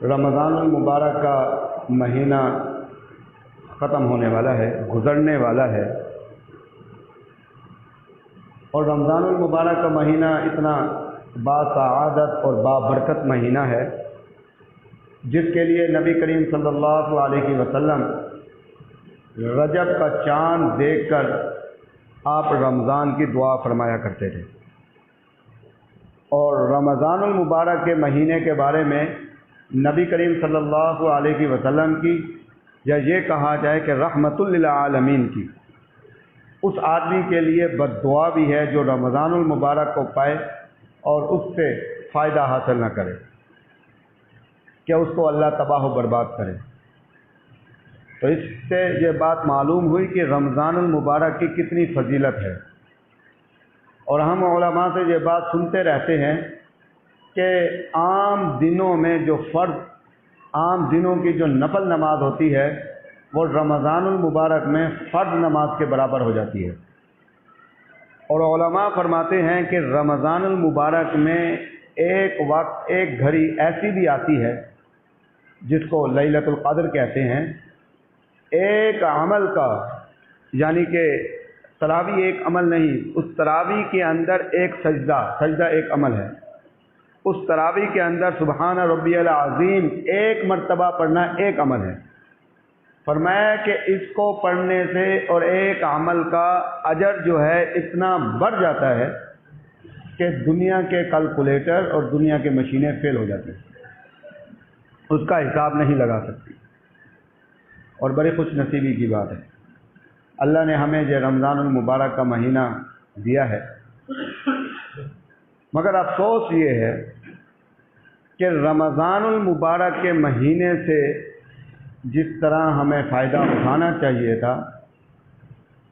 رمضان المبارک کا مہینہ ختم ہونے والا ہے، گزرنے والا ہے، اور رمضان المبارک کا مہینہ اتنا باسعادت اور بابرکت مہینہ ہے جس کے لیے نبی کریم صلی اللہ علیہ وسلم رجب کا چاند دیکھ کر آپ رمضان کی دعا فرمایا کرتے تھے۔ اور رمضان المبارک کے مہینے کے بارے میں نبی کریم صلی اللہ علیہ وسلم کی، یا یہ کہا جائے کہ رحمت للعالمین کی، اس آدمی کے لیے بد دعا بھی ہے جو رمضان المبارک کو پائے اور اس سے فائدہ حاصل نہ کرے، کہ اس کو اللہ تباہ و برباد کرے۔ تو اس سے یہ بات معلوم ہوئی کہ رمضان المبارک کی کتنی فضیلت ہے۔ اور ہم علماء سے یہ بات سنتے رہتے ہیں کہ عام دنوں میں جو فرض، عام دنوں کی جو نفل نماز ہوتی ہے وہ رمضان المبارک میں فرض نماز کے برابر ہو جاتی ہے۔ اور علماء فرماتے ہیں کہ رمضان المبارک میں ایک وقت، ایک گھڑی ایسی بھی آتی ہے جس کو لیلۃ القدر کہتے ہیں، ایک عمل کا، یعنی کہ تراویح ایک عمل نہیں، اس تراویح کے اندر ایک سجدہ ایک عمل ہے، اس تراویح کے اندر سبحان ربی العظیم ایک مرتبہ پڑھنا ایک عمل ہے۔ فرمایا کہ اس کو پڑھنے سے اور ایک عمل کا اجر جو ہے اتنا بڑھ جاتا ہے کہ دنیا کے کیلکولیٹر اور دنیا کے مشینیں فیل ہو جاتی ہیں، اس کا حساب نہیں لگا سکتی۔ اور بڑی خوش نصیبی کی بات ہے، اللہ نے ہمیں یہ رمضان المبارک کا مہینہ دیا ہے، مگر افسوس یہ ہے کہ رمضان المبارک کے مہینے سے جس طرح ہمیں فائدہ اٹھانا چاہیے تھا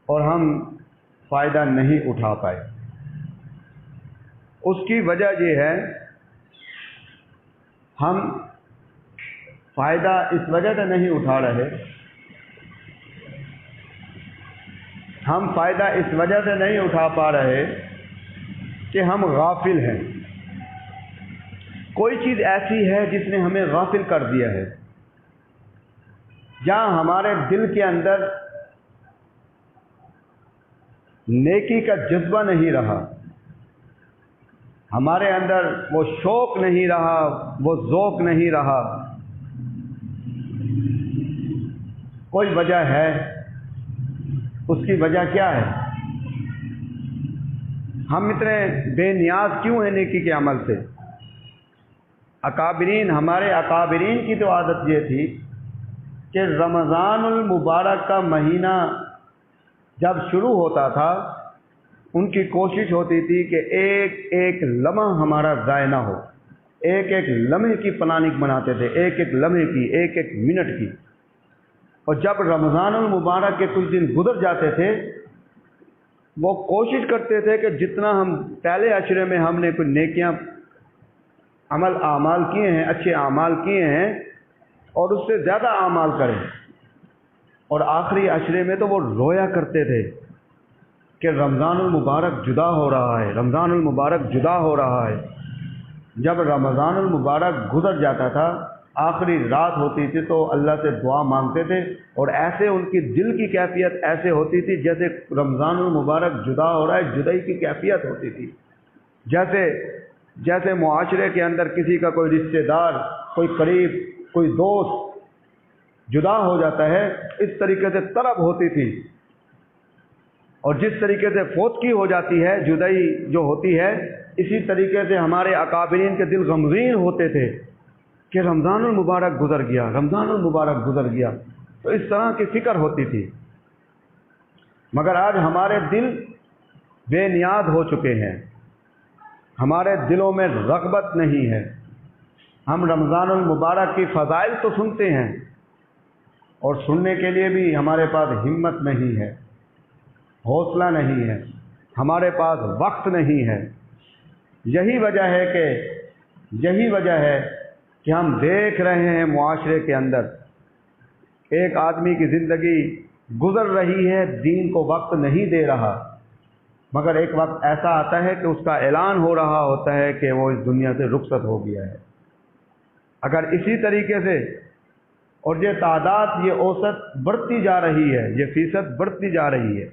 اور ہم فائدہ نہیں اٹھا پائے۔ اس کی وجہ یہ ہے، ہم فائدہ اس وجہ سے نہیں اٹھا رہے، ہم فائدہ اس وجہ سے نہیں اٹھا پا رہے کہ ہم غافل ہیں۔ کوئی چیز ایسی ہے جس نے ہمیں غافل کر دیا ہے، جہاں ہمارے دل کے اندر نیکی کا جذبہ نہیں رہا، ہمارے اندر وہ شوق نہیں رہا، وہ ذوق نہیں رہا۔ کوئی وجہ ہے، اس کی وجہ کیا ہے؟ ہم اتنے بے نیاز کیوں ہیں نیکی کے عمل سے؟ اکابرین، ہمارے اکابرین کی تو عادت یہ تھی کہ رمضان المبارک کا مہینہ جب شروع ہوتا تھا ان کی کوشش ہوتی تھی کہ ایک ایک لمحہ ہمارا ضائع نہ ہو، ایک ایک لمحے کی پلاننگ بناتے تھے، ایک ایک لمحے کی، ایک ایک منٹ کی۔ اور جب رمضان المبارک کے کچھ دن گزر جاتے تھے وہ کوشش کرتے تھے کہ جتنا ہم پہلے عشرے میں ہم نے کوئی نیکیاں اعمال کیے ہیں، اچھے اعمال کیے ہیں، اور اس سے زیادہ اعمال کریں۔ اور آخری عشرے میں تو وہ رویا کرتے تھے کہ رمضان المبارک جدا ہو رہا ہے، رمضان المبارک جدا ہو رہا ہے۔ جب رمضان المبارک گزر جاتا تھا، آخری رات ہوتی تھی تو اللہ سے دعا مانگتے تھے، اور ایسے ان کی دل کی کیفیت ایسے ہوتی تھی جیسے رمضان المبارک جدا ہو رہا ہے، جدائی کی کیفیت ہوتی تھی۔ جیسے معاشرے کے اندر کسی کا کوئی رشتہ دار، کوئی قریب، کوئی دوست جدا ہو جاتا ہے، اس طریقے سے طلب ہوتی تھی۔ اور جس طریقے سے فوتگی ہو جاتی ہے، جدائی جو ہوتی ہے، اسی طریقے سے ہمارے اکابرین کے دل غمگین ہوتے تھے کہ رمضان المبارک گزر گیا، رمضان المبارک گزر گیا، تو اس طرح کی فکر ہوتی تھی۔ مگر آج ہمارے دل بے نیاز ہو چکے ہیں، ہمارے دلوں میں رغبت نہیں ہے۔ ہم رمضان المبارک کی فضائل تو سنتے ہیں، اور سننے کے لیے بھی ہمارے پاس ہمت نہیں ہے، حوصلہ نہیں ہے، ہمارے پاس وقت نہیں ہے۔ یہی وجہ ہے کہ ہم دیکھ رہے ہیں معاشرے کے اندر ایک آدمی کی زندگی گزر رہی ہے، دین کو وقت نہیں دے رہا، مگر ایک وقت ایسا آتا ہے کہ اس کا اعلان ہو رہا ہوتا ہے کہ وہ اس دنیا سے رخصت ہو گیا ہے۔ اگر اسی طریقے سے، اور یہ تعداد، یہ اوسط بڑھتی جا رہی ہے، یہ فیصد بڑھتی جا رہی ہے،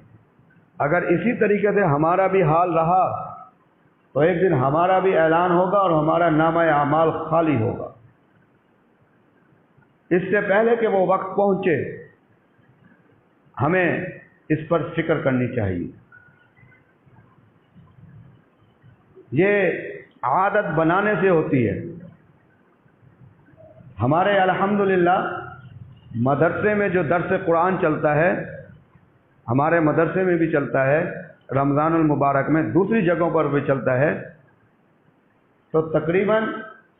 اگر اسی طریقے سے ہمارا بھی حال رہا تو ایک دن ہمارا بھی اعلان ہوگا اور ہمارا نامہ اعمال خالی ہوگا۔ اس سے پہلے کہ وہ وقت پہنچے ہمیں اس پر فکر کرنی چاہیے۔ یہ عادت بنانے سے ہوتی ہے۔ ہمارے الحمدللہ مدرسے میں جو درس قرآن چلتا ہے، ہمارے مدرسے میں بھی چلتا ہے، رمضان المبارک میں دوسری جگہوں پر بھی چلتا ہے، تو تقریباً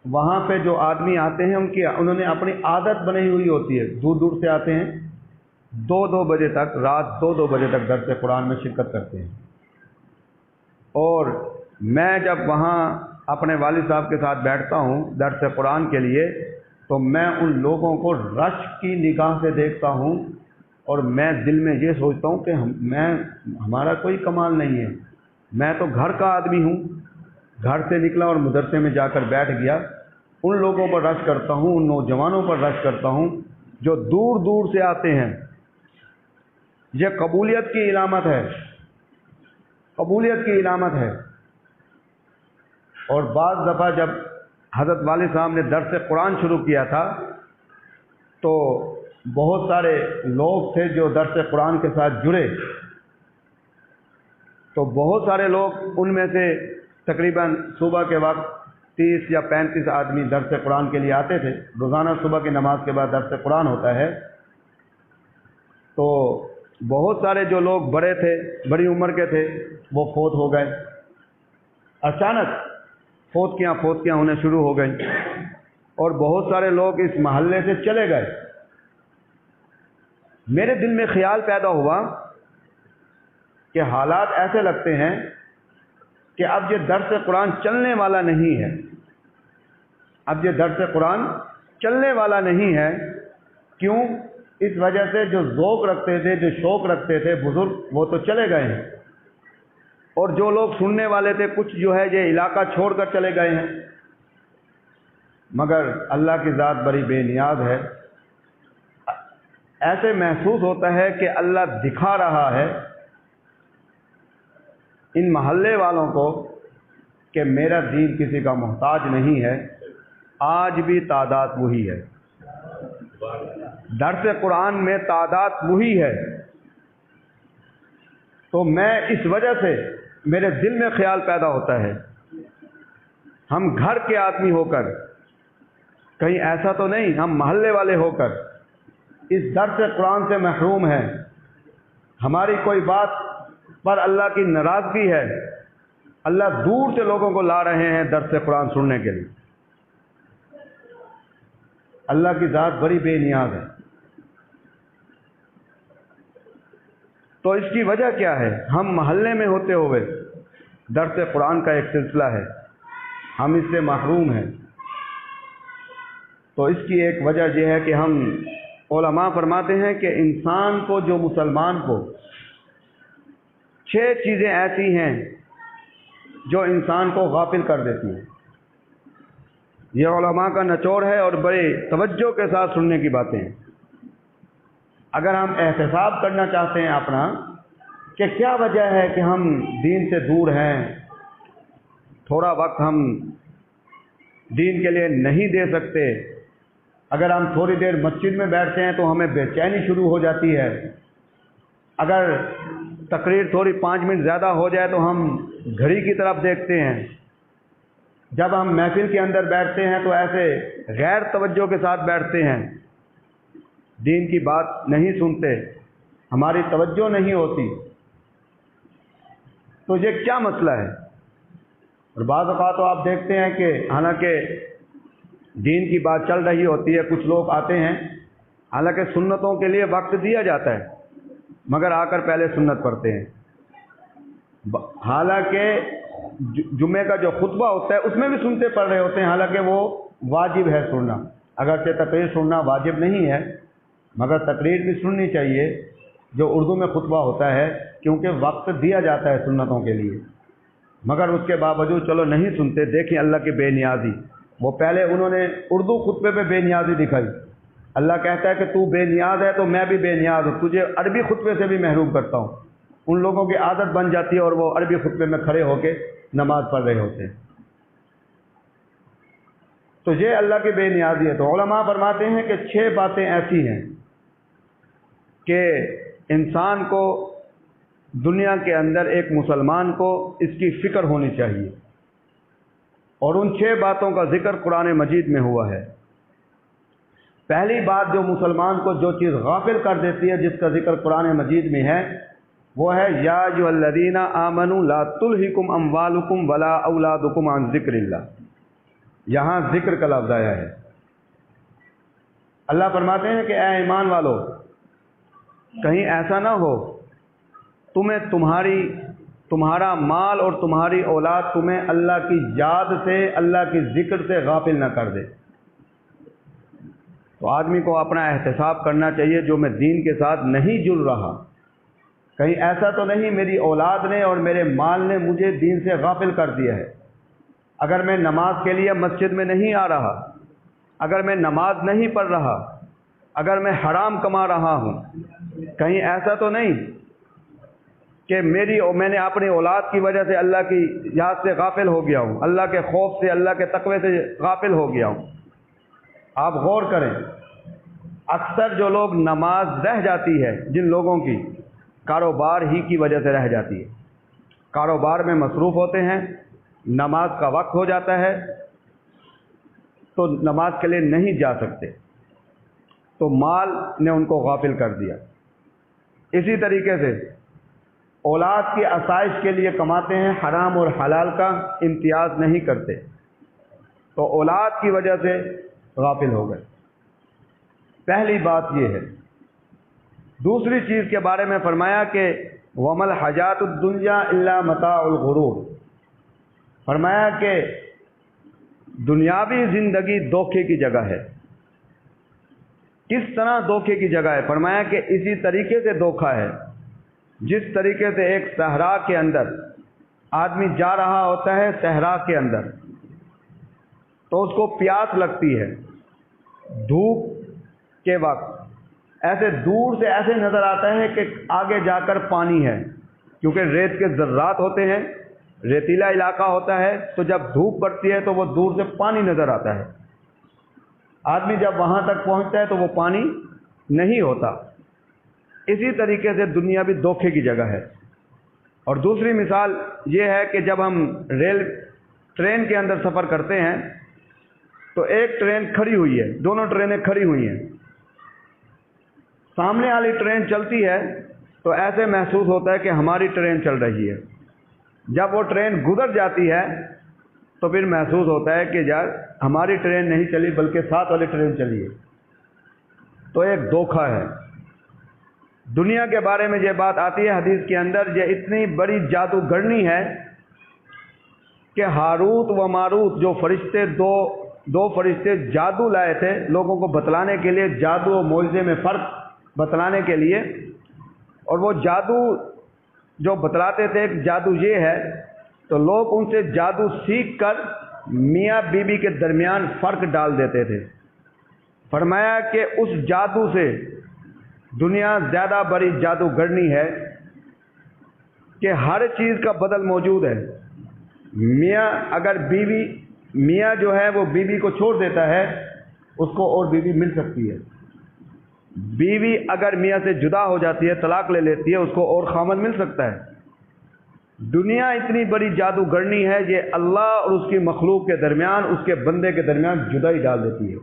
وہاں پہ جو آدمی آتے ہیں انہوں نے اپنی عادت بنی ہوئی ہوتی ہے، دور دور سے آتے ہیں، 2 بجے تک، رات 2 بجے تک درس قرآن میں شرکت کرتے ہیں۔ اور میں جب وہاں اپنے والد صاحب کے ساتھ بیٹھتا ہوں درس قرآن کے لیے، تو میں ان لوگوں کو رشک کی نگاہ سے دیکھتا ہوں، اور میں دل میں یہ سوچتا ہوں کہ ہمارا کوئی کمال نہیں ہے، میں تو گھر کا آدمی ہوں، گھر سے نکلا اور مدرسے میں جا کر بیٹھ گیا۔ ان لوگوں پر رشک کرتا ہوں، ان نوجوانوں پر رشک کرتا ہوں جو دور دور سے آتے ہیں۔ یہ قبولیت کی علامت ہے، قبولیت کی علامت ہے۔ اور بعض دفعہ جب حضرت والد صاحب نے درس قرآن شروع کیا تھا تو بہت سارے لوگ تھے جو درس قرآن کے ساتھ جڑے، تو بہت سارے لوگ ان میں سے تقریباً صبح کے وقت 30 یا 35 آدمی درس قرآن کے لیے آتے تھے۔ روزانہ صبح کی نماز کے بعد درس قرآن ہوتا ہے، تو بہت سارے جو لوگ بڑے تھے، بڑی عمر کے تھے، وہ فوت ہو گئے۔ اچانک فوتکیاں ہونے شروع ہو گئیں، اور بہت سارے لوگ اس محلے سے چلے گئے۔ میرے دل میں خیال پیدا ہوا کہ حالات ایسے لگتے ہیں کہ اب یہ درس قرآن چلنے والا نہیں ہے، اب یہ درس قرآن چلنے والا نہیں ہے۔ کیوں؟ اس وجہ سے جو ذوق رکھتے تھے، جو شوق رکھتے تھے بزرگ، وہ تو چلے گئے ہیں، اور جو لوگ سننے والے تھے کچھ جو ہے یہ علاقہ چھوڑ کر چلے گئے ہیں۔ مگر اللہ کی ذات بڑی بے نیاز ہے، ایسے محسوس ہوتا ہے کہ اللہ دکھا رہا ہے ان محلے والوں کو کہ میرا دین کسی کا محتاج نہیں ہے۔ آج بھی تعداد وہی ہے، درس قرآن میں تعداد وہی ہے۔ تو میں اس وجہ سے میرے دل میں خیال پیدا ہوتا ہے، ہم گھر کے آدمی ہو کر، کہیں ایسا تو نہیں ہم محلے والے ہو کر اس درس قرآن سے محروم ہیں، ہماری کوئی بات پر اللہ کی ناراضگی ہے، اللہ دور سے لوگوں کو لا رہے ہیں درس قرآن سننے کے لیے۔ اللہ کی ذات بڑی بے نیاز ہے۔ تو اس کی وجہ کیا ہے؟ ہم محلے میں ہوتے ہوئے درس قرآن کا ایک سلسلہ ہے، ہم اس سے محروم ہیں۔ تو اس کی ایک وجہ یہ ہے کہ ہم، علماء فرماتے ہیں کہ انسان کو، جو مسلمان کو 6 چیزیں ایسی ہیں جو انسان کو غافل کر دیتی ہیں۔ یہ علماء کا نچوڑ ہے اور بڑے توجہ کے ساتھ سننے کی باتیں ہیں۔ اگر ہم احتساب کرنا چاہتے ہیں اپنا کہ کیا وجہ ہے کہ ہم دین سے دور ہیں، تھوڑا وقت ہم دین کے لیے نہیں دے سکتے، اگر ہم تھوڑی دیر مسجد میں بیٹھتے ہیں تو ہمیں بے چینی شروع ہو جاتی ہے، اگر تقریر تھوڑی 5 منٹ زیادہ ہو جائے تو ہم گھڑی کی طرف دیکھتے ہیں، جب ہم محفل کے اندر بیٹھتے ہیں تو ایسے غیر توجہ کے ساتھ بیٹھتے ہیں، دین کی بات نہیں سنتے، ہماری توجہ نہیں ہوتی۔ تو یہ کیا مسئلہ ہے؟ اور بعض اوقات تو آپ دیکھتے ہیں کہ حالانکہ دین کی بات چل رہی ہوتی ہے، کچھ لوگ آتے ہیں، حالانکہ سنتوں کے لیے وقت دیا جاتا ہے، مگر آ کر پہلے سنت پڑھتے ہیں۔ حالانکہ جمعے کا جو خطبہ ہوتا ہے اس میں بھی سنتے پڑھ رہے ہوتے ہیں، حالانکہ وہ واجب ہے سننا، اگرچہ تقریر سننا واجب نہیں ہے، مگر تقریر بھی سننی چاہیے جو اردو میں خطبہ ہوتا ہے، کیونکہ وقت دیا جاتا ہے سنتوں کے لیے، مگر اس کے باوجود چلو نہیں سنتے۔ دیکھیں اللہ کی بے نیازی، وہ پہلے انہوں نے اردو خطبے پہ بے نیازی دکھائی. اللہ کہتا ہے کہ تو بے نیاز ہے تو میں بھی بے نیاز ہوں، تجھے عربی خطبے سے بھی محروم کرتا ہوں. ان لوگوں کی عادت بن جاتی ہے اور وہ عربی خطبے میں کھڑے ہو کے نماز پڑھ رہے ہوتے ہیں. تو یہ اللہ کی بے نیازی ہے. تو علماء فرماتے ہیں کہ 6 باتیں ایسی ہیں کہ انسان کو دنیا کے اندر ایک مسلمان کو اس کی فکر ہونی چاہیے، اور ان 6 باتوں کا ذکر قرآن مجید میں ہوا ہے. پہلی بات جو مسلمان کو جو چیز غافل کر دیتی ہے، جس کا ذکر قرآن مجید میں ہے، وہ ہے یا ایھا الذین آمنوا لا تلھکم اموالکم ولا اولادکم عن ذکر اللہ. یہاں ذکر کا لفظ آیا ہے. اللہ فرماتے ہیں کہ اے ایمان والو، کہیں ایسا نہ ہو تمہارا مال اور تمہاری اولاد تمہیں اللہ کی یاد سے، اللہ کی ذکر سے غافل نہ کر دے. تو آدمی کو اپنا احتساب کرنا چاہیے، جو میں دین کے ساتھ نہیں جڑ رہا، کہیں ایسا تو نہیں میری اولاد نے اور میرے مال نے مجھے دین سے غافل کر دیا ہے. اگر میں نماز کے لیے مسجد میں نہیں آ رہا، اگر میں نماز نہیں پڑھ رہا، اگر میں حرام کما رہا ہوں، کہیں ایسا تو نہیں کہ میں نے اپنی اولاد کی وجہ سے اللہ کی یاد سے غافل ہو گیا ہوں، اللہ کے خوف سے، اللہ کے تقوی سے غافل ہو گیا ہوں. آپ غور کریں، اکثر جو لوگ نماز رہ جاتی ہے، جن لوگوں کی کاروبار ہی کی وجہ سے رہ جاتی ہے، کاروبار میں مصروف ہوتے ہیں، نماز کا وقت ہو جاتا ہے تو نماز کے لیے نہیں جا سکتے، تو مال نے ان کو غافل کر دیا. اسی طریقے سے اولاد کی آسائش کے لیے کماتے ہیں، حرام اور حلال کا امتیاز نہیں کرتے، تو اولاد کی وجہ سے غافل ہو گئے. پہلی بات یہ ہے. دوسری چیز کے بارے میں فرمایا کہ وَمَا الْحَيَاةُ الدُّنْيَا إِلَّا مَتَاعُ الْغُرُورِ. فرمایا کہ دنیاوی زندگی دھوکے کی جگہ ہے. کس طرح دھوکے کی جگہ ہے؟ فرمایا کہ اسی طریقے سے دھوکا ہے جس طریقے سے ایک صحرا کے اندر آدمی جا رہا ہوتا ہے، صحرا کے اندر، تو اس کو پیاس لگتی ہے دھوپ کے وقت، ایسے دور سے ایسے نظر آتا ہے کہ آگے جا کر پانی ہے، کیونکہ ریت کے ذرات ہوتے ہیں، ریتیلا علاقہ ہوتا ہے، تو جب دھوپ پڑتی ہے تو وہ دور سے پانی نظر آتا ہے. آدمی جب وہاں تک پہنچتا ہے تو وہ پانی نہیں ہوتا. اسی طریقے سے دنیا بھی دھوکے کی جگہ ہے. اور دوسری مثال یہ ہے کہ جب ہم ٹرین کے اندر سفر کرتے ہیں تو ایک ٹرین کھڑی ہوئی ہے، دونوں ٹرینیں کھڑی ہوئی ہیں، سامنے والی ٹرین چلتی ہے تو ایسے محسوس ہوتا ہے کہ ہماری ٹرین چل رہی ہے. جب وہ ٹرین گزر جاتی ہے تو پھر محسوس ہوتا ہے کہ یار ہماری ٹرین نہیں چلی بلکہ ساتھ والی ٹرین چلی ہے. تو ایک دھوکہ ہے. دنیا کے بارے میں یہ بات آتی ہے حدیث کے اندر، یہ اتنی بڑی جادوگرنی ہے کہ ہاروت و ماروت جو فرشتے دو فرشتے جادو لائے تھے لوگوں کو بتلانے کے لیے، جادو و معجزے میں فرق بتلانے کے لیے، اور وہ جادو جو بتلاتے تھے ایک جادو یہ ہے، تو لوگ ان سے جادو سیکھ کر میاں بیوی کے درمیان فرق ڈال دیتے تھے. فرمایا کہ اس جادو سے دنیا زیادہ بڑی جادوگرنی ہے کہ ہر چیز کا بدل موجود ہے. میاں جو ہے وہ بیوی کو چھوڑ دیتا ہے، اس کو اور بیوی مل سکتی ہے. بیوی اگر میاں سے جدا ہو جاتی ہے، طلاق لے لیتی ہے، اس کو اور خامد مل سکتا ہے. دنیا اتنی بڑی جادوگرنی ہے، یہ اللہ اور اس کی مخلوق کے درمیان، اس کے بندے کے درمیان جدائی ڈال دیتی ہے،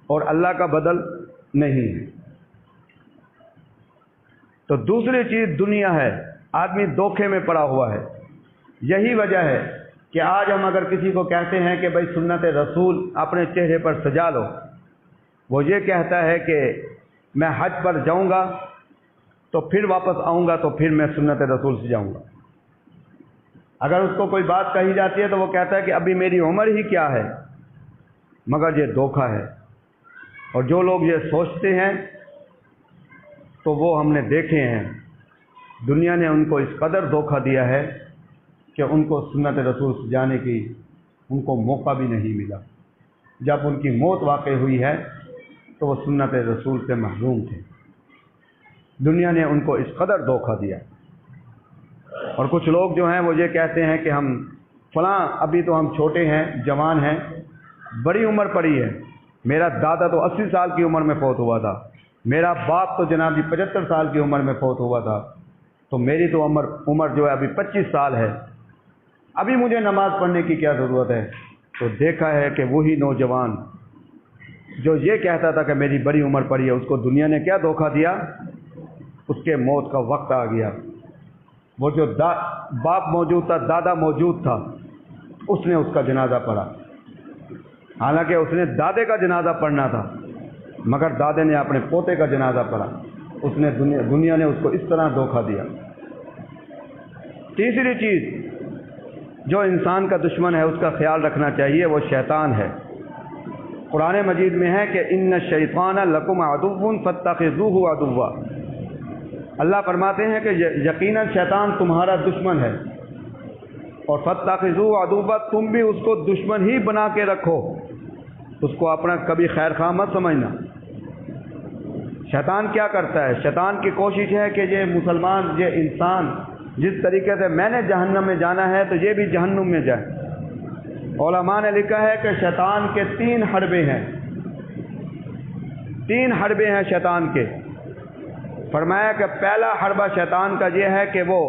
اور اللہ کا بدل نہیں ہے. تو دوسری چیز دنیا ہے، آدمی دھوکے میں پڑا ہوا ہے. یہی وجہ ہے کہ آج ہم اگر کسی کو کہتے ہیں کہ بھائی سنت رسول اپنے چہرے پر سجا لو، وہ یہ کہتا ہے کہ میں حج پر جاؤں گا تو پھر واپس آؤں گا تو پھر میں سنت رسول سے جاؤں گا. اگر اس کو کوئی بات کہی جاتی ہے تو وہ کہتا ہے کہ ابھی میری عمر ہی کیا ہے. مگر یہ دھوکہ ہے. اور جو لوگ یہ سوچتے ہیں تو وہ ہم نے دیکھے ہیں، دنیا نے ان کو اس قدر دھوکہ دیا ہے کہ ان کو سنت رسول سے جانے کی ان کو موقع بھی نہیں ملا۔ جب ان کی موت واقع ہوئی ہے تو وہ سنت رسول سے محروم تھے۔ دنیا نے ان کو اس قدر دھوکہ دیا۔ اور کچھ لوگ جو ہیں وہ یہ کہتے ہیں کہ ہم فلاں، ابھی تو ہم چھوٹے ہیں، جوان ہیں، بڑی عمر پڑی ہے، میرا دادا تو 80 سال کی عمر میں فوت ہوا تھا، میرا باپ تو جناب جی 75 سال کی عمر میں فوت ہوا تھا، تو میری تو عمر جو ہے ابھی 25 سال ہے، ابھی مجھے نماز پڑھنے کی کیا ضرورت ہے؟ تو دیکھا ہے کہ وہی نوجوان جو یہ کہتا تھا کہ میری بڑی عمر پڑی ہے، اس کو دنیا نے کیا دھوکہ دیا؟ اس کے موت کا وقت آ گیا۔ وہ جو باپ موجود تھا، دادا موجود تھا، اس نے اس کا جنازہ پڑھا، حالانکہ اس نے دادے کا جنازہ پڑھنا تھا، مگر دادے نے اپنے پوتے کا جنازہ پڑھا۔ اس نے دنیا نے اس کو اس طرح دھوکہ دیا۔ تیسری چیز جو انسان کا دشمن ہے، اس کا خیال رکھنا چاہیے، وہ شیطان ہے۔ قرآن مجید میں ہے کہ ان الشیطان لکم عدو فاتخذوہ عدوا۔ اللہ فرماتے ہیں کہ یقیناً شیطان تمہارا دشمن ہے، اور فاتخذوہ عدوا، تم بھی اس کو دشمن ہی بنا کے رکھو، اس کو اپنا کبھی خیر خواہ مت سمجھنا۔ شیطان کیا کرتا ہے؟ شیطان کی کوشش ہے کہ یہ مسلمان، یہ انسان جس طریقے سے میں نے جہنم میں جانا ہے تو یہ بھی جہنم میں جائے۔ علماء نے لکھا ہے کہ شیطان کے 3 حربے ہیں، 3 حربے ہیں شیطان کے۔ فرمایا کہ پہلا حربہ شیطان کا یہ ہے کہ وہ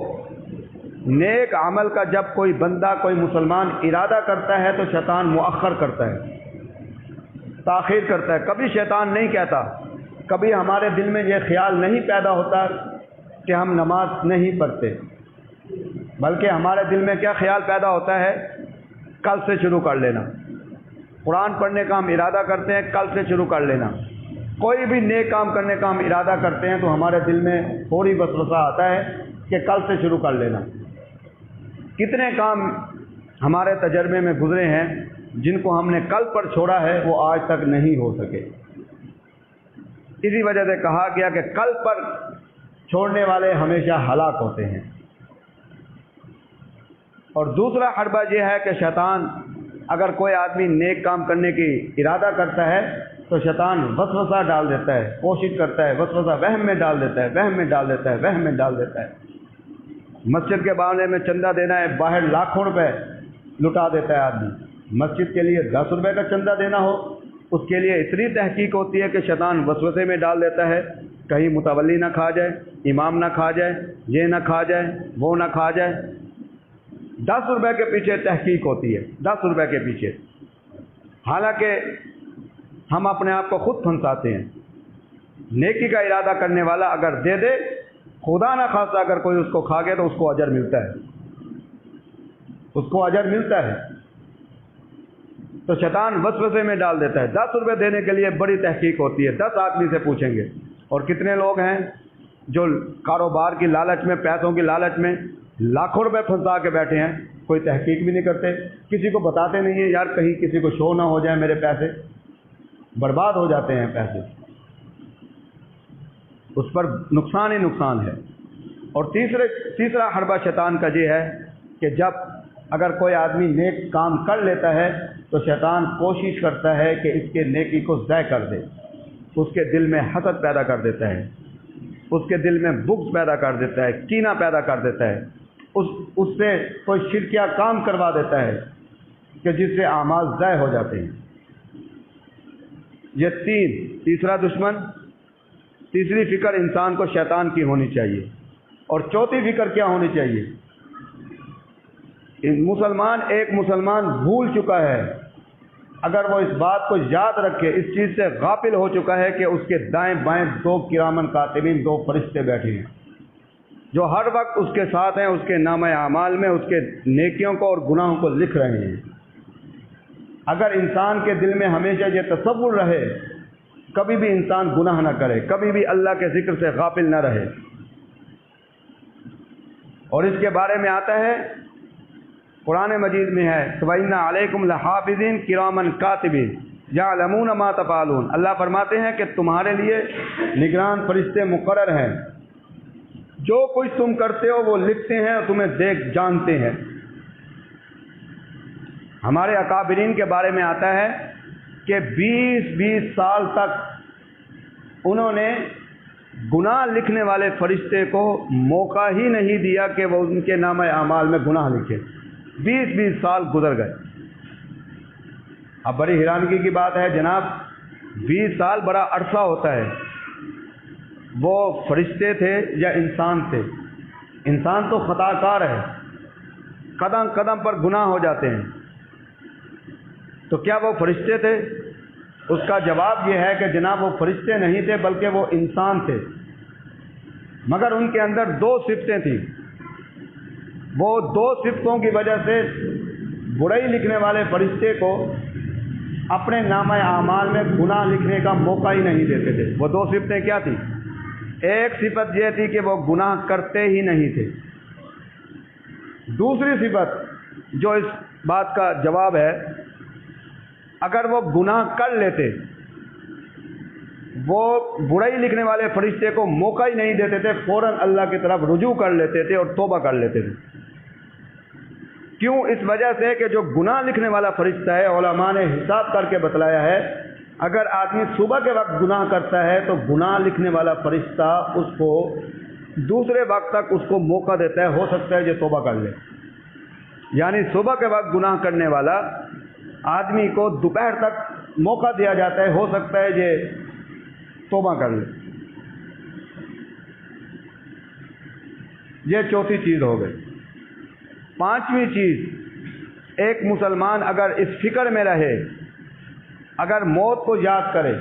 نیک عمل کا جب کوئی بندہ، کوئی مسلمان ارادہ کرتا ہے تو شیطان مؤخر کرتا ہے، تاخیر کرتا ہے۔ کبھی شیطان نہیں کہتا، کبھی ہمارے دل میں یہ خیال نہیں پیدا ہوتا کہ ہم نماز نہیں پڑھتے، بلکہ ہمارے دل میں کیا خیال پیدا ہوتا ہے؟ کل سے شروع کر لینا۔ قرآن پڑھنے کا ہم ارادہ کرتے ہیں، کل سے شروع کر لینا۔ کوئی بھی نیک کام کرنے کا ہم ارادہ کرتے ہیں تو ہمارے دل میں فوری وسوسہ آتا ہے کہ کل سے شروع کر لینا۔ کتنے کام ہمارے تجربے میں گزرے ہیں جن کو ہم نے کل پر چھوڑا ہے، وہ آج تک نہیں ہو سکے۔ اسی وجہ سے کہا گیا کہ کل پر چھوڑنے والے ہمیشہ ہلاک ہوتے ہیں۔ اور دوسرا حربہ یہ ہے کہ شیطان، اگر کوئی آدمی نیک کام کرنے کی ارادہ کرتا ہے تو شیطان وسوسہ ڈال دیتا ہے، کوشش کرتا ہے، وسوسہ وہم میں ڈال دیتا ہے، وہم میں ڈال دیتا ہے، وہم میں ڈال دیتا ہے۔ مسجد کے بارے میں چندہ دینا ہے، باہر لاکھوں روپے لٹا دیتا ہے آدمی۔ مسجد کے لیے 10 روپے کا چندہ دینا ہو، اس کے لیے اتنی تحقیق ہوتی ہے کہ شیطان وسوسے میں ڈال دیتا ہے، کہیں متولی نہ کھا جائے، امام نہ کھا جائے، یہ نہ کھا جائے، وہ نہ کھا جائے۔ 10 روپے کے پیچھے تحقیق ہوتی ہے، 10 روپے کے پیچھے، حالانکہ ہم اپنے آپ کو خود پھنساتے ہیں۔ نیکی کا ارادہ کرنے والا اگر دے دے، خدا نہ خواستہ اگر کوئی اس کو کھا گیا تو اس کو اجر ملتا ہے، اس کو اجر ملتا ہے۔ تو شیطان وسوسے میں ڈال دیتا ہے۔ 10 روپے دینے کے لیے بڑی تحقیق ہوتی ہے، 10 آدمی سے پوچھیں گے۔ اور کتنے لوگ ہیں جو کاروبار کی لالچ میں، پیسوں کی لالچ میں لاکھوں روپے پھنسا کے بیٹھے ہیں، کوئی تحقیق بھی نہیں کرتے، کسی کو بتاتے نہیں ہیں، یار کہیں کسی کو شو نہ ہو جائے، میرے پیسے برباد ہو جاتے ہیں، پیسے اس پر نقصان ہی نقصان ہے۔ اور تیسرا حربہ شیطان کا یہ ہے کہ جب اگر کوئی آدمی نیک کام کر لیتا ہے تو شیطان کوشش کرتا ہے کہ اس کے نیکی کو ضائع کر دے، اس کے دل میں حسد پیدا کر دیتا ہے، اس کے دل میں بغض پیدا کر دیتا ہے، کینہ پیدا کر دیتا ہے، اس سے کوئی شرکیہ کام کروا دیتا ہے کہ جس سے اعمال ضائع ہو جاتے ہیں۔ یہ تیسرا دشمن، تیسری فکر انسان کو شیطان کی ہونی چاہیے۔ اور چوتھی فکر کیا ہونی چاہیے؟ ایک مسلمان بھول چکا ہے، اگر وہ اس بات کو یاد رکھے، اس چیز سے غافل ہو چکا ہے کہ اس کے دائیں بائیں 2 کرامن کاتبین، 2 فرشتے بیٹھے ہیں جو ہر وقت اس کے ساتھ ہیں، اس کے نامہ اعمال میں اس کے نیکیوں کو اور گناہوں کو لکھ رہے ہیں۔ اگر انسان کے دل میں ہمیشہ یہ تصور رہے، کبھی بھی انسان گناہ نہ کرے، کبھی بھی اللہ کے ذکر سے غافل نہ رہے۔ اور اس کے بارے میں آتا ہے قرآن مجید میں ہے وَإِنَّ عَلَيْكُمْ لَحَافِظِينَ كِرَامًا كَاتِبِينَ يَعْلَمُونَ مَا تَفْعَلُونَ۔ اللہ فرماتے ہیں کہ تمہارے لیے نگران فرشتے مقرر ہیں، جو کچھ تم کرتے ہو وہ لکھتے ہیں اور تمہیں دیکھ جانتے ہیں۔ ہمارے اکابرین کے بارے میں آتا ہے کہ 20 سال تک انہوں نے گناہ لکھنے والے فرشتے کو موقع ہی نہیں دیا کہ وہ ان کے نامہ اعمال میں گناہ لکھے۔ 20 سال گزر گئے۔ اب بڑی حیرانگی کی بات ہے جناب، 20 سال بڑا عرصہ ہوتا ہے۔ وہ فرشتے تھے یا انسان تھے؟ انسان تو خطا کار ہے، قدم قدم پر گناہ ہو جاتے ہیں، تو کیا وہ فرشتے تھے؟ اس کا جواب یہ ہے کہ جناب وہ فرشتے نہیں تھے بلکہ وہ انسان تھے، مگر ان کے اندر 2 صفتیں تھیں۔ وہ 2 صفتوں کی وجہ سے برائی لکھنے والے فرشتے کو اپنے نامہ اعمال میں گناہ لکھنے کا موقع ہی نہیں دیتے تھے۔ وہ 2 صفتیں کیا تھیں؟ ایک صفت یہ تھی کہ وہ گناہ کرتے ہی نہیں تھے۔ دوسری صفت جو اس بات کا جواب ہے، اگر وہ گناہ کر لیتے، وہ برائی لکھنے والے فرشتے کو موقع ہی نہیں دیتے تھے، فوراً اللہ کی طرف رجوع کر لیتے تھے اور توبہ کر لیتے تھے۔ کیوں؟ اس وجہ سے کہ جو گناہ لکھنے والا فرشتہ ہے، علماء نے حساب کر کے بتلایا ہے، اگر آدمی صبح کے وقت گناہ کرتا ہے تو گناہ لکھنے والا فرشتہ اس کو دوسرے وقت تک اس کو موقع دیتا ہے، ہو سکتا ہے یہ توبہ کر لے۔ یعنی صبح کے وقت گناہ کرنے والا آدمی کو دوپہر تک موقع دیا جاتا ہے، ہو سکتا ہے یہ توبہ کر لے۔ یہ چوتھی چیز ہو گئی۔ 5ویں چیز، ایک مسلمان اگر اس فکر میں رہے، اگر موت کو یاد کرے،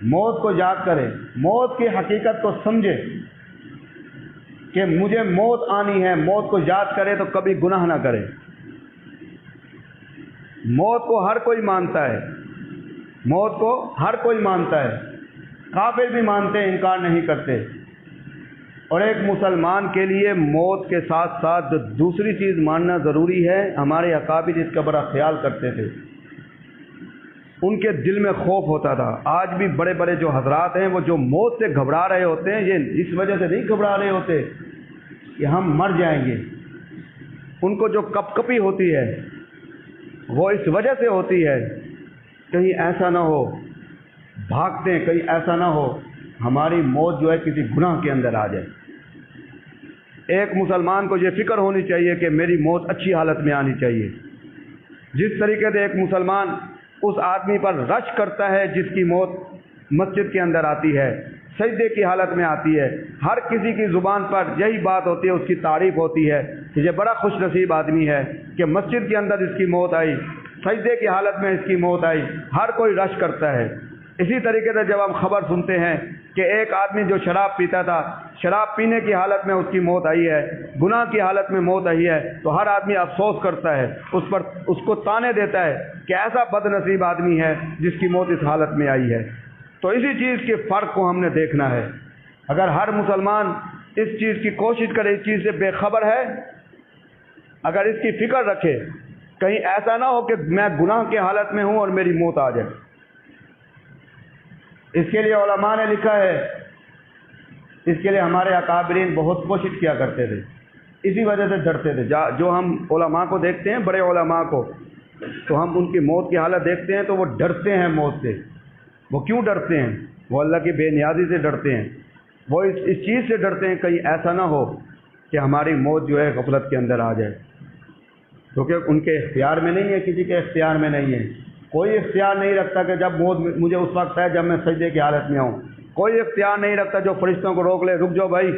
موت کو یاد کرے، موت کی حقیقت کو سمجھے کہ مجھے موت آنی ہے، موت کو یاد کرے تو کبھی گناہ نہ کرے۔ موت کو ہر کوئی مانتا ہے، موت کو ہر کوئی مانتا ہے، کافر بھی مانتے ہیں، انکار نہیں کرتے۔ اور ایک مسلمان کے لیے موت کے ساتھ ساتھ جو دوسری چیز ماننا ضروری ہے، ہمارے اکابر اس کا بڑا خیال کرتے تھے، ان کے دل میں خوف ہوتا تھا۔ آج بھی بڑے بڑے جو حضرات ہیں وہ جو موت سے گھبرا رہے ہوتے ہیں، یہ اس وجہ سے نہیں گھبرا رہے ہوتے کہ ہم مر جائیں گے، ان کو جو کپ کپی ہوتی ہے وہ اس وجہ سے ہوتی ہے کہیں ایسا نہ ہو، بھاگتے ہیں کہیں ایسا نہ ہو ہماری موت جو ہے کسی گناہ کے اندر آ جائے۔ ایک مسلمان کو یہ فکر ہونی چاہیے کہ میری موت اچھی حالت میں آنی چاہیے۔ جس طریقے سے ایک مسلمان اس آدمی پر رش کرتا ہے جس کی موت مسجد کے اندر آتی ہے، سجدے کی حالت میں آتی ہے، ہر کسی کی زبان پر یہی بات ہوتی ہے، اس کی تعریف ہوتی ہے کہ یہ بڑا خوش نصیب آدمی ہے کہ مسجد کے اندر اس کی موت آئی، سجدے کی حالت میں اس کی موت آئی، ہر کوئی رش کرتا ہے۔ اسی طریقے سے جب ہم خبر سنتے ہیں کہ ایک آدمی جو شراب پیتا تھا، شراب پینے کی حالت میں اس کی موت آئی ہے، گناہ کی حالت میں موت آئی ہے، تو ہر آدمی افسوس کرتا ہے، اس کو تانے دیتا ہے کہ ایسا بد نصیب آدمی ہے جس کی موت اس حالت میں آئی ہے۔ تو اسی چیز کے فرق کو ہم نے دیکھنا ہے۔ اگر ہر مسلمان اس چیز کی کوشش کرے، اس چیز سے بے خبر ہے، اگر اس کی فکر رکھے، کہیں ایسا نہ ہو کہ میں گناہ کی حالت میں ہوں اور میری موت آ جائے۔ اس کے لیے علماء نے لکھا ہے، اس کے لیے ہمارے اکابرین بہت کوشش کیا کرتے تھے، اسی وجہ سے ڈرتے تھے۔ جو ہم علماء کو دیکھتے ہیں، بڑے علماء کو، تو ہم ان کی موت کی حالت دیکھتے ہیں تو وہ ڈرتے ہیں موت سے۔ وہ کیوں ڈرتے ہیں؟ وہ اللہ کی بے نیازی سے ڈرتے ہیں، وہ اس چیز سے ڈرتے ہیں کہیں ایسا نہ ہو کہ ہماری موت جو ہے غفلت کے اندر آ جائے، کیونکہ ان کے اختیار میں نہیں ہے، کسی کے اختیار میں نہیں ہے۔ کوئی اختیار نہیں رکھتا کہ جب موت مجھے اس وقت ہے جب میں سجدے کی حالت میں آؤں۔ کوئی اختیار نہیں رکھتا جو فرشتوں کو روک لے، رک جاؤ بھائی،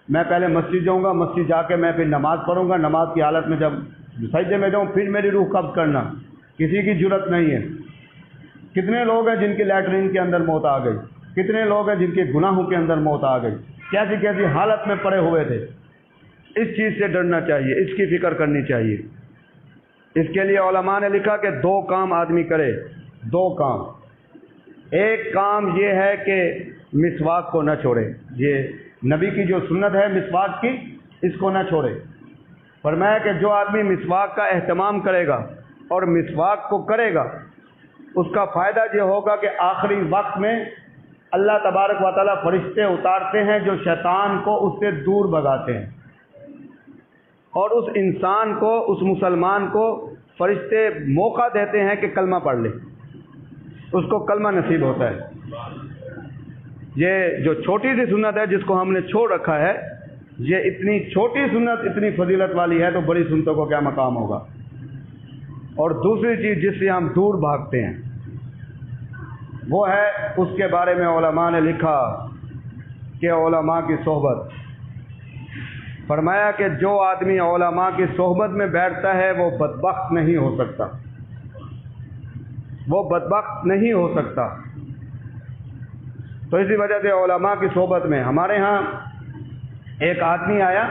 میں پہلے مسجد جاؤں گا، مسجد جا کے میں پھر نماز پڑھوں گا، نماز کی حالت میں جب سجدے میں جاؤں پھر میری روح قبض کرنا۔ کسی کی جرت نہیں ہے۔ کتنے لوگ ہیں جن کی لیٹرین کے اندر موت آ گئی، کتنے لوگ ہیں جن کے گناہوں کے اندر موت آ گئی، کیسی کیسی حالت میں پڑے ہوئے تھے۔ اس چیز سے ڈرنا چاہیے، اس کی فکر کرنی چاہیے۔ اس کے لیے علماء نے لکھا کہ 2 کام آدمی کرے، 2 کام۔ ایک کام یہ ہے کہ مسواک کو نہ چھوڑے، یہ نبی کی جو سنت ہے مسواک کی، اس کو نہ چھوڑے۔ فرمایا کہ جو آدمی مسواک کا اہتمام کرے گا اور مسواک کو کرے گا، اس کا فائدہ یہ ہوگا کہ آخری وقت میں اللہ تبارک و تعالیٰ فرشتے اتارتے ہیں جو شیطان کو اس سے دور بھگاتے ہیں، اور اس انسان کو، اس مسلمان کو فرشتے موقع دیتے ہیں کہ کلمہ پڑھ لے، اس کو کلمہ نصیب ہوتا ہے۔ یہ جو چھوٹی سی سنت ہے جس کو ہم نے چھوڑ رکھا ہے، یہ اتنی چھوٹی سنت اتنی فضیلت والی ہے، تو بڑی سنتوں کو کیا مقام ہوگا۔ اور دوسری چیز جس سے ہم دور بھاگتے ہیں وہ ہے، اس کے بارے میں علماء نے لکھا کہ علماء کی صحبت، فرمایا کہ جو آدمی علماء کی صحبت میں بیٹھتا ہے وہ بدبخت نہیں ہو سکتا، وہ بدبخت نہیں ہو سکتا۔ تو اسی وجہ سے علماء کی صحبت میں، ہمارے ہاں ایک آدمی آیا،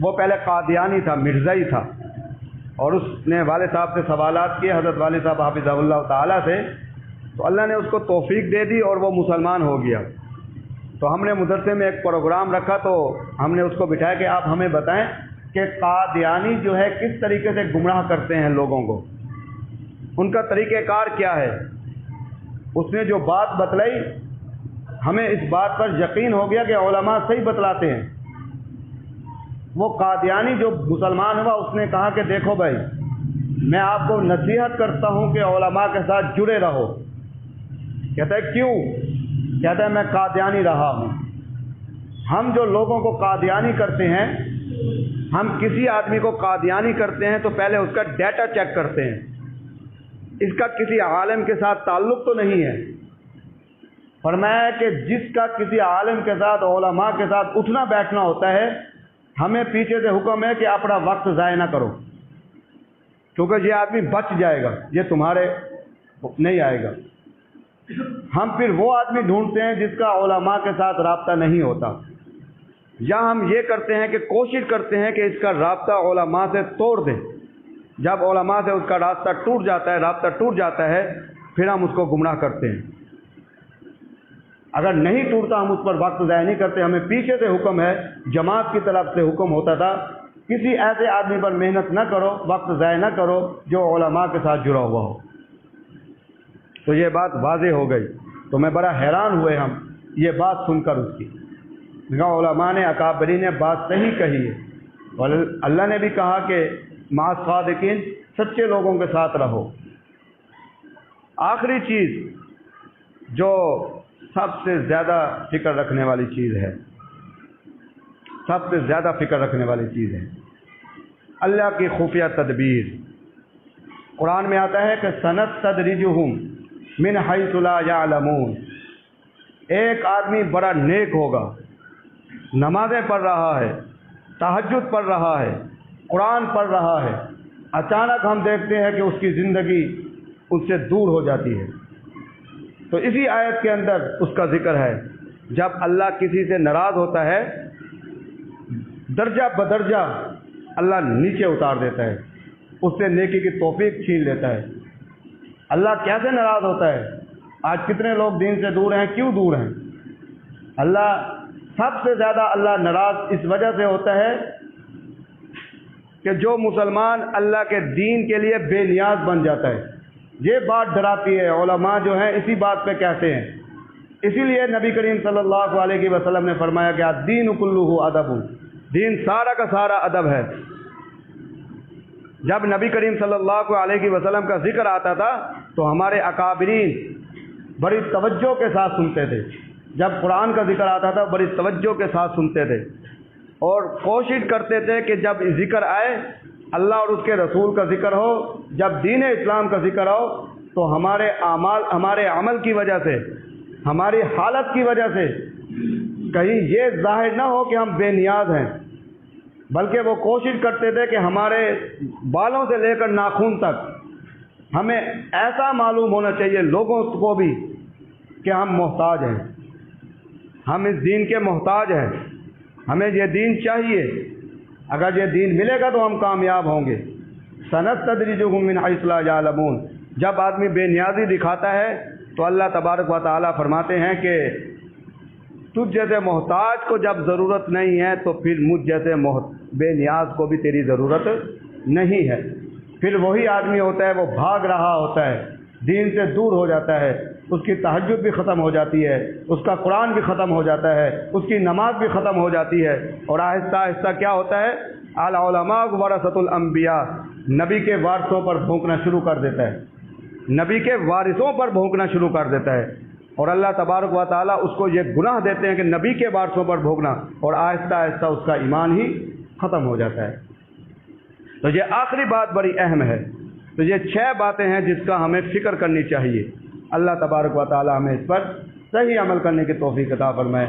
وہ پہلے قادیانی تھا، مرزائی تھا، اور اس نے والد صاحب سے سوالات کیے، حضرت والد صاحب حافظہ اللہ تعالیٰ سے، تو اللہ نے اس کو توفیق دے دی اور وہ مسلمان ہو گیا۔ تو ہم نے مدرسے میں ایک پروگرام رکھا، تو ہم نے اس کو بٹھایا کہ آپ ہمیں بتائیں کہ قادیانی جو ہے کس طریقے سے گمراہ کرتے ہیں لوگوں کو، ان کا طریقہ کار کیا ہے۔ اس نے جو بات بتلائی، ہمیں اس بات پر یقین ہو گیا کہ علماء صحیح بتلاتے ہیں۔ وہ قادیانی جو مسلمان ہوا، اس نے کہا کہ دیکھو بھائی، میں آپ کو نصیحت کرتا ہوں کہ علماء کے ساتھ جڑے رہو۔ کہتا ہے کیوں؟ کہتا ہے میں قادیانی رہا ہوں۔ ہم جو لوگوں کو قادیانی کرتے ہیں، ہم کسی آدمی کو قادیانی کرتے ہیں تو پہلے اس کا ڈیٹا چیک کرتے ہیں، اس کا کسی عالم کے ساتھ تعلق تو نہیں ہے۔ فرمایا کہ جس کا کسی عالم کے ساتھ، علماء کے ساتھ اٹھنا بیٹھنا ہوتا ہے، ہمیں پیچھے سے حکم ہے کہ اپنا وقت ضائع نہ کرو، کیونکہ یہ آدمی بچ جائے گا، یہ تمہارے نہیں آئے گا۔ ہم پھر وہ آدمی ڈھونڈتے ہیں جس کا علماء کے ساتھ رابطہ نہیں ہوتا، یا ہم یہ کرتے ہیں کہ کوشش کرتے ہیں کہ اس کا رابطہ علماء سے توڑ دیں۔ جب علماء سے اس کا راستہ ٹوٹ جاتا ہے، رابطہ ٹوٹ جاتا ہے، پھر ہم اس کو گمراہ کرتے ہیں۔ اگر نہیں ٹوٹتا ہم اس پر وقت ضائع نہیں کرتے۔ ہمیں پیچھے سے حکم ہے، جماعت کی طرف سے حکم ہوتا تھا، کسی ایسے آدمی پر محنت نہ کرو، وقت ضائع نہ کرو جو علماء کے ساتھ جڑا ہوا ہو۔ تو یہ بات واضح ہو گئی، تو میں بڑا حیران ہوئے ہم یہ بات سن کر اس کی۔ علماء نے، اکابرین نے بات صحیح کہی ہے، اور اللہ نے بھی کہا کہ مع الصادقین، سچے لوگوں کے ساتھ رہو۔ آخری چیز جو سب سے زیادہ فکر رکھنے والی چیز ہے، سب سے زیادہ فکر رکھنے والی چیز ہے اللہ کی خفیہ تدبیر۔ قرآن میں آتا ہے کہ سنستدرجہم من حیث لا یعلمون۔ ایک آدمی بڑا نیک ہوگا، نمازیں پڑھ رہا ہے، تہجد پڑھ رہا ہے، قرآن پڑھ رہا ہے، اچانک ہم دیکھتے ہیں کہ اس کی زندگی اس سے دور ہو جاتی ہے۔ تو اسی آیت کے اندر اس کا ذکر ہے، جب اللہ کسی سے ناراض ہوتا ہے، درجہ بدرجہ اللہ نیچے اتار دیتا ہے، اس سے نیکی کی توفیق چھین لیتا ہے۔ اللہ کیسے ناراض ہوتا ہے؟ آج کتنے لوگ دین سے دور ہیں، کیوں دور ہیں؟ اللہ سب سے زیادہ اللہ ناراض اس وجہ سے ہوتا ہے کہ جو مسلمان اللہ کے دین کے لیے بے نیاز بن جاتا ہے۔ یہ بات ڈراتی ہے، علماء جو ہیں اسی بات پہ کہتے ہیں۔ اسی لیے نبی کریم صلی اللہ علیہ وسلم نے فرمایا کہ الدین کلہ ادب، دین سارا کا سارا ادب ہے۔ جب نبی کریم صلی اللہ علیہ وسلم کا ذکر آتا تھا تو ہمارے اکابرین بڑی توجہ کے ساتھ سنتے تھے، جب قرآن کا ذکر آتا تھا بڑی توجہ کے ساتھ سنتے تھے، اور کوشش کرتے تھے کہ جب ذکر آئے، اللہ اور اس کے رسول کا ذکر ہو، جب دین اسلام کا ذکر ہو، تو ہمارے اعمال، ہمارے عمل کی وجہ سے، ہماری حالت کی وجہ سے کہیں یہ ظاہر نہ ہو کہ ہم بے نیاز ہیں، بلکہ وہ کوشش کرتے تھے کہ ہمارے بالوں سے لے کر ناخن تک ہمیں ایسا معلوم ہونا چاہیے لوگوں کو بھی کہ ہم محتاج ہیں، ہم اس دین کے محتاج ہیں، ہمیں یہ دین چاہیے۔ اگر یہ دین ملے گا تو ہم کامیاب ہوں گے۔ سنستدرجہم من حیث لا یعلمون۔ جب آدمی بے نیازی دکھاتا ہے تو اللہ تبارک و تعالیٰ فرماتے ہیں کہ تجھ جیسے محتاج کو جب ضرورت نہیں ہے تو پھر مجھ جیسے بے نیاز کو بھی تیری ضرورت نہیں ہے۔ پھر وہی آدمی ہوتا ہے وہ بھاگ رہا ہوتا ہے، دین سے دور ہو جاتا ہے، اس کی تہجد بھی ختم ہو جاتی ہے، اس کا قرآن بھی ختم ہو جاتا ہے، اس کی نماز بھی ختم ہو جاتی ہے، اور آہستہ آہستہ کیا ہوتا ہے؟ العلماء ورثۃ الانبیاء، نبی کے وارثوں پر بھونکنا شروع کر دیتا ہے، نبی کے وارثوں پر بھونکنا شروع کر دیتا ہے، اور اللہ تبارک و تعالیٰ اس کو یہ گناہ دیتے ہیں کہ نبی کے وارثوں پر بھونکنا، اور آہستہ آہستہ اس کا ایمان ہی ختم ہو جاتا ہے۔ تو یہ آخری بات بڑی اہم ہے۔ تو یہ 6 باتیں ہیں جس کا ہمیں فکر کرنی چاہیے۔ اللہ تبارک و تعالیٰ ہمیں اس پر صحیح عمل کرنے کی توفیق عطا فرمائے۔